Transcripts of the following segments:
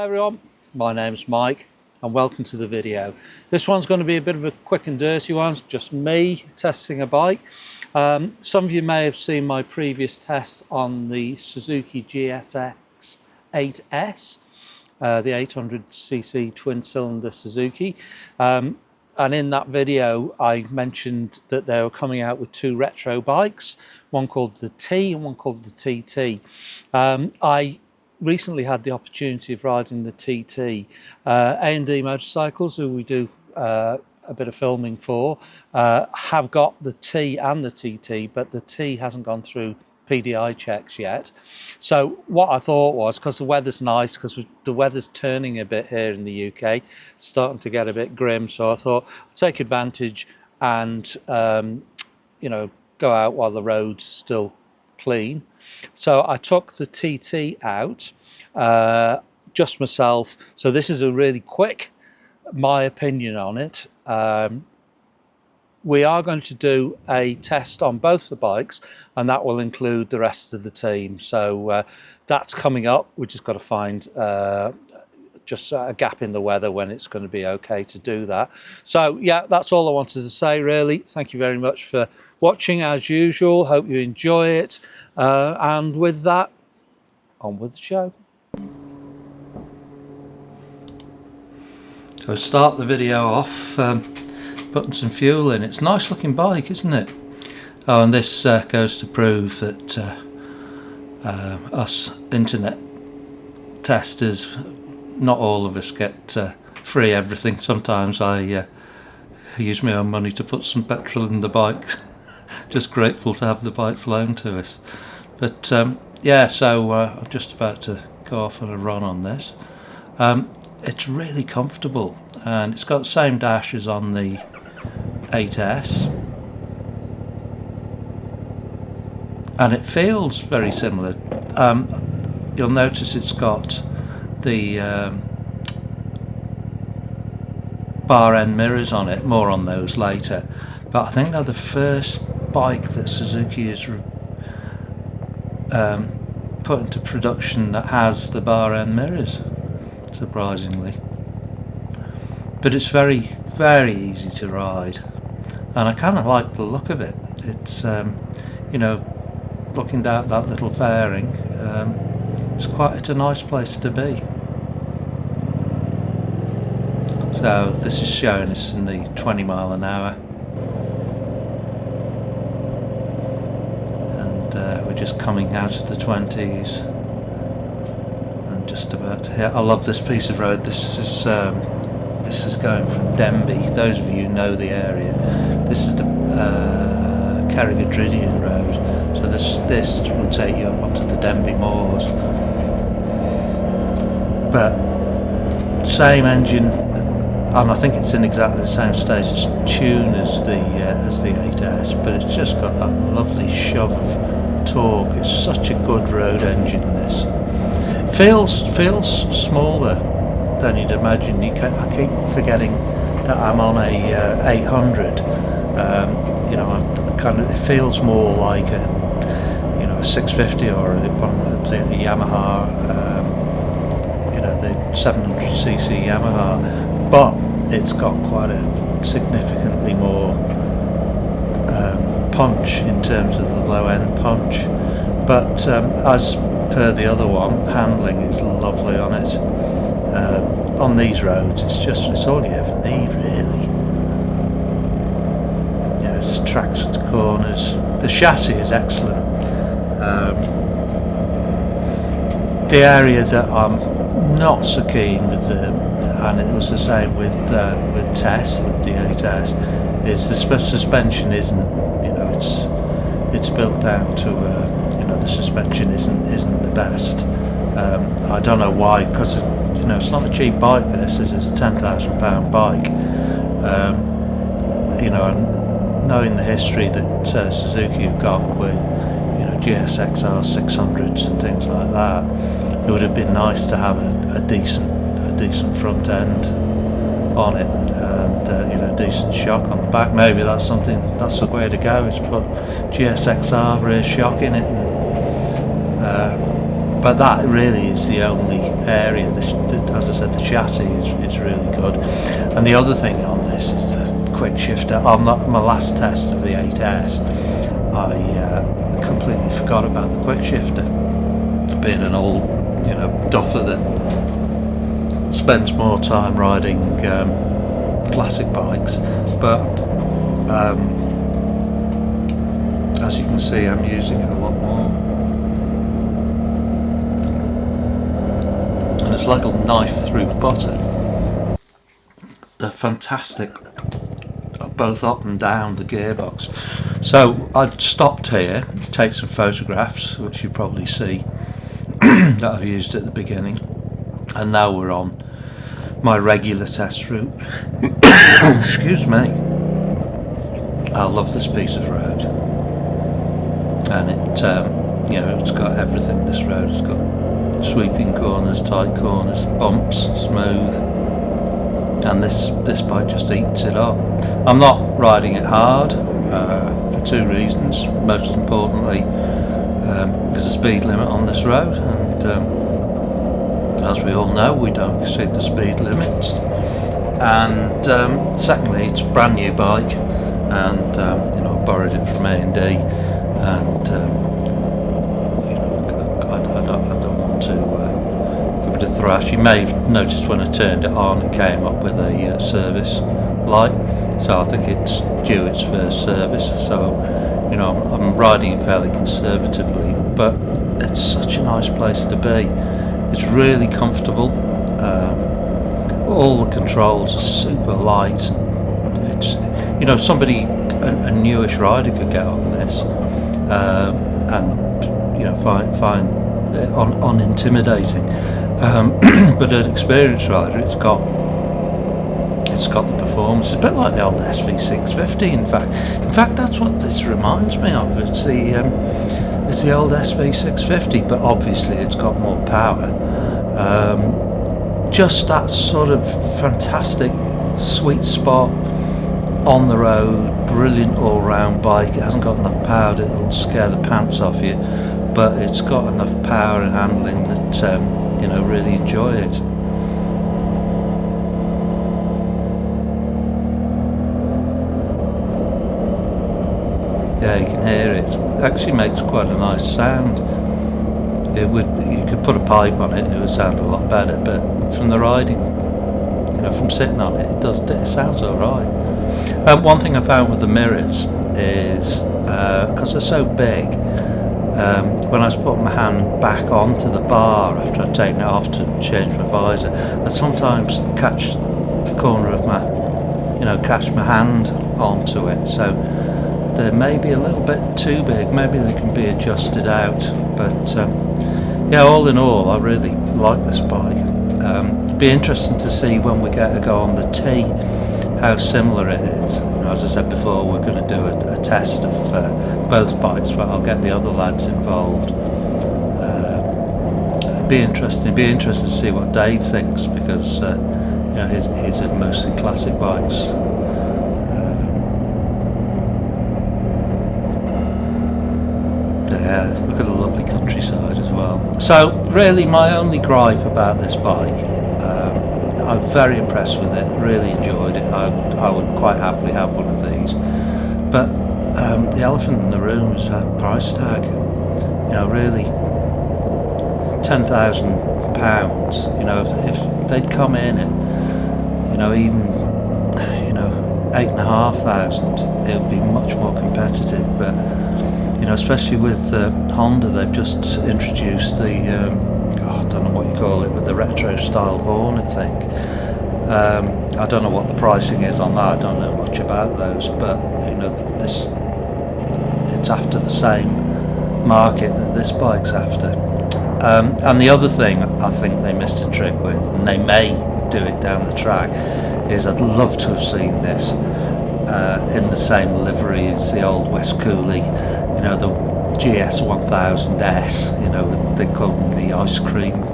everyone, my name's Mike and welcome to the video. This one's going to be a bit of a quick and dirty one, just me testing a bike. Some of you may have seen my previous test on the Suzuki GSX8TT, the 800cc twin cylinder Suzuki. And in that video I mentioned that they were coming out with two retro bikes, one called the T and one called the TT. I recently had the opportunity of riding the TT. A&D Motorcycles, who we do a bit of filming for, have got the T and the TT, but the T hasn't gone through PDI checks yet. So what I thought was, because the weather's nice, because the weather's turning a bit here in the UK, starting to get a bit grim, so I thought I'd take advantage and you know, go out while the road's still clean. So I took the TT out, just myself. So this is a really quick, my opinion on it. We are going to do a test on both the bikes, and that will include the rest of the team. So that's coming up. We just got to find just a gap in the weather when it's going to be okay to do that. So yeah, that's all I wanted to say really. Thank you very much for watching as usual. Hope you enjoy it. And with that, on with the show. So start the video off putting some fuel in. It's a nice looking bike, isn't it? Oh, and this goes to prove that us internet testers, not all of us get free everything. Sometimes I use my own money to put some petrol in the bikes. Just grateful to have the bikes loaned to us. But yeah, so I'm just about to go off on a run on this. It's really comfortable, and it's got the same dash as on the 8S, and it feels very similar. You'll notice it's got the bar end mirrors on it, more on those later, but I think they're the first bike that Suzuki has put into production that has the bar end mirrors, surprisingly. But it's very, very easy to ride, and I kind of like the look of it. It's you know, looking down that little fairing, it's a nice place to be. So this is showing us in the 20 mile an hour, and we're just coming out of the 20s and just about to hit. I love this piece of road. This is going from Denby. Those of you who know the area, this is the Cerrig-y-Druidion road. So this will take you up onto the Denby moors. But same engine, and I think it's in exactly the same stage of tune as the 8S, but it's just got that lovely shove of torque. It's such a good road engine. This feels smaller than you'd imagine. I keep forgetting that I'm on a 800. You know, it feels more like a 650 or the Yamaha, you know, the 700cc Yamaha, but it's got quite a significantly more punch in terms of the low end punch. But as per the other one, handling is lovely on it. On these roads, it's all you ever need, really. Yeah, it just tracks at the corners. The chassis is excellent. The area that I'm not so keen with and it was the same with Tess, with the 8S, is the suspension isn't, you know, it's built down to you know, the suspension isn't the best. I don't know why, because you know, it's not a cheap bike. This is a £10,000 bike. You know, and knowing the history that Suzuki have got with, you know, GSX8TTs and things like that, it would have been nice to have a decent front end on it, and you know, decent shock on the back. Maybe that's the way to go, is put GSXR rear shock in it, and but that really is the only area. As I said, the chassis is really good. And the other thing on this is the quick shifter. On my last test of the 8S, I completely forgot about the quick shifter. Being an old, duffer that spends more time riding classic bikes, but as you can see, I'm using it a lot more. And it's like a knife through butter. They're fantastic, both up and down the gearbox. So I've stopped here, take some photographs, which you probably see that I've used at the beginning, and now we're on my regular test route. Excuse me. I love this piece of road, and it's got everything. This road has got sweeping corners, tight corners, bumps, smooth, and this bike just eats it up. I'm not riding it hard for two reasons. Most importantly, there's a speed limit on this road, and as we all know, we don't exceed the speed limits. And secondly, it's a brand new bike, and I borrowed it from A&D, and I don't want to give it a thrash. You may have noticed when I turned it on, it came up with a service light, so I think it's due its first service. So I'm riding it fairly conservatively, but it's such a nice place to be. It's really comfortable. All the controls are super light. It's somebody, a newish rider could get on this and find it unintimidating. But an experienced rider, it's got the performance. It's a bit like the old SV650. In fact, that's what this reminds me of. It's the old SV650, but obviously it's got more power. Just that sort of fantastic sweet spot on the road, brilliant all-round bike. It hasn't got enough power that it'll scare the pants off you, but it's got enough power and handling that really enjoy it. Yeah, you can hear it. It actually makes quite a nice sound. You could put a pipe on it and it would sound a lot better, but from the riding, from sitting on it, it sounds alright. One thing I found with the mirrors is, because they're so big, when I was putting my hand back onto the bar after I'd taken it off to change my visor, I'd sometimes catch the corner of catch my hand onto it, so they may be a little bit too big. Maybe they can be adjusted out, but all in all, I really like this bike. Be interesting to see when we get a go on the T, how similar it is. As I said before, we're going to do a test of both bikes, but I'll get the other lads involved. Be interesting to see what Dave thinks, because his are mostly classic bikes. Yeah, look at the lovely countryside as well. So really, my only gripe about this bike, I'm very impressed with it, really enjoyed it. I would quite happily have one of these, but the elephant in the room is that price tag. Really, £10,000. If they'd come in at even £8,500, it would be much more competitive. But especially with Honda, they've just introduced the I don't know what you call it, with the retro style horn, I think. I don't know what the pricing is on that. I don't know much about those, but it's after the same market that this bike's after. And the other thing I think they missed a trick with, and they may do it down the track, is I'd love to have seen this in the same livery as the old West Cooley, the GS1000S, they call them the ice cream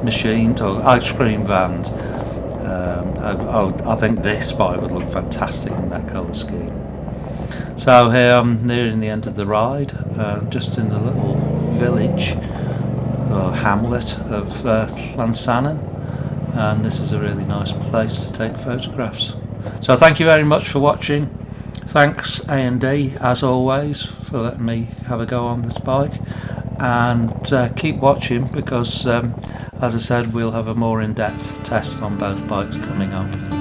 machines or ice cream vans. I think this bike would look fantastic in that colour scheme. So here I'm nearing the end of the ride, just in the little village or hamlet of Llansannan, and this is a really nice place to take photographs. So thank you very much for watching. Thanks A&D as always for letting me have a go on this bike, and keep watching because as I said, we'll have a more in-depth test on both bikes coming up.